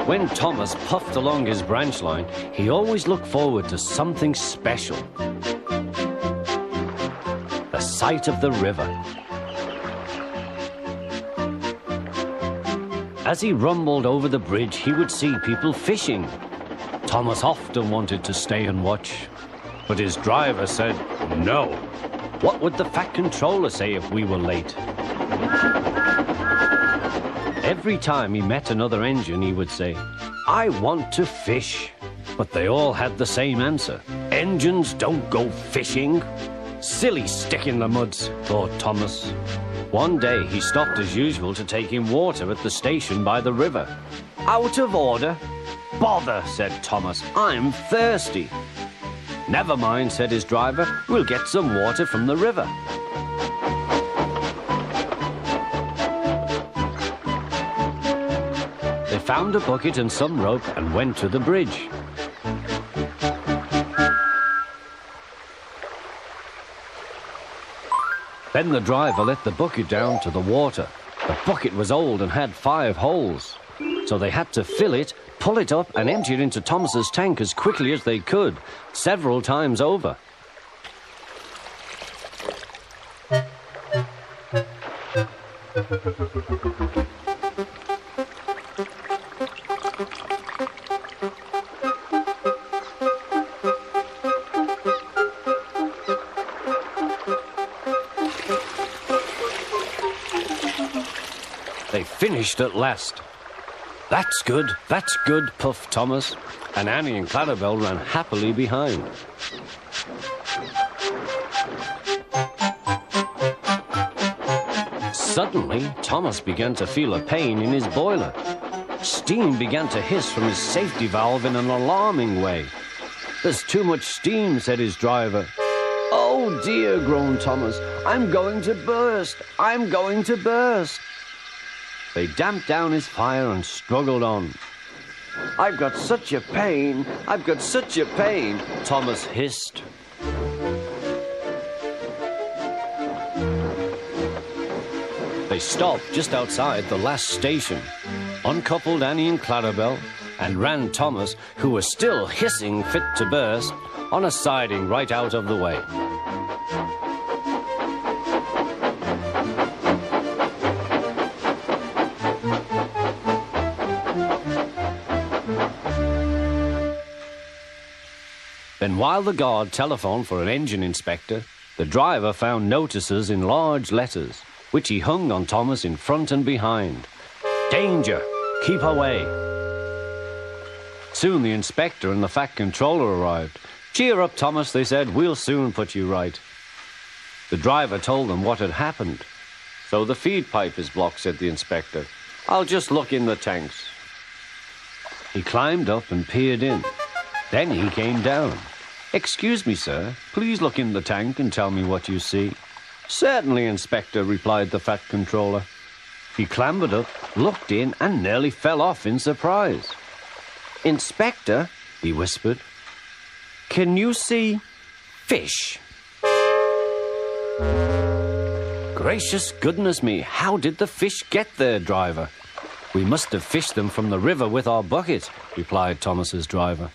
When Thomas puffed along his branch line, he always looked forward to something special. The sight of the river. As he rumbled over the bridge, he would see people fishing. Thomas often wanted to stay and watch, but his driver said no. What would the Fat Controller say if we were late? Every time he met another engine, he would say, "I want to fish." But they all had the same answer. Engines don't go fishing. Silly stick in the muds, thought Thomas. One day he stopped as usual to take in water at the station by the river. "Out of order." "Bother," said Thomas, "I'm thirsty." "Never mind," said his driver, "we'll get some water from the river." They found a bucket and some rope and went to the bridge. Then the driver let the bucket down to the water. The bucket was old and had 5 holes. So they had to fill it, pull it up and empty it into Thomas's tank as quickly as they could, several times over. They finished at last. That's good, puffed Thomas, and Annie and Clarabelle ran happily behind. Suddenly, Thomas began to feel a pain in his boiler. Steam began to hiss from his safety valve in an alarming way. "There's too much steam," said his driver. "Oh dear," groaned Thomas, "I'm going to burst, I'm going to burst." They damped down his fire and struggled on. "I've got such a pain, I've got such a pain," Thomas hissed. They stopped just outside the last station, uncoupled Annie and Clarabelle, and ran Thomas, who was still hissing fit to burst, on a siding right out of the way. Then while the guard telephoned for an engine inspector, the driver found notices in large letters, which he hung on Thomas in front and behind. "Danger! Keep away!" Soon the inspector and the Fat Controller arrived. "Cheer up, Thomas," they said, "we'll soon put you right." The driver told them what had happened. "So the feed pipe is blocked," said the inspector. "I'll just look in the tanks." He climbed up and peered in. Then he came down. "Excuse me, sir, please look in the tank and tell me what you see." "Certainly, Inspector," replied the Fat Controller. He clambered up, looked in, and nearly fell off in surprise. "Inspector," he whispered, "can you see fish?" "Gracious goodness me, how did the fish get there, driver?" "We must have fished them from the river with our bucket," replied Thomas's driver.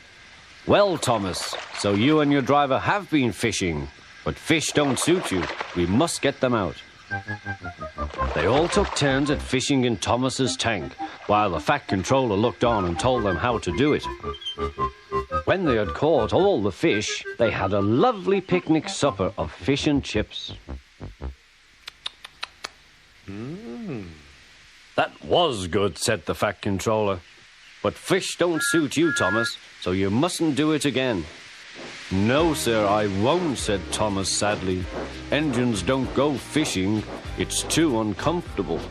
"Well, Thomas, so you and your driver have been fishing, but fish don't suit you. We must get them out." They all took turns at fishing in Thomas's tank, while the Fat Controller looked on and told them how to do it. When they had caught all the fish, they had a lovely picnic supper of fish and chips. "That was good," said the Fat Controller. "But fish don't suit you, Thomas, so you mustn't do it again." "No, sir, I won't," said Thomas sadly. "Engines don't go fishing. It's too uncomfortable."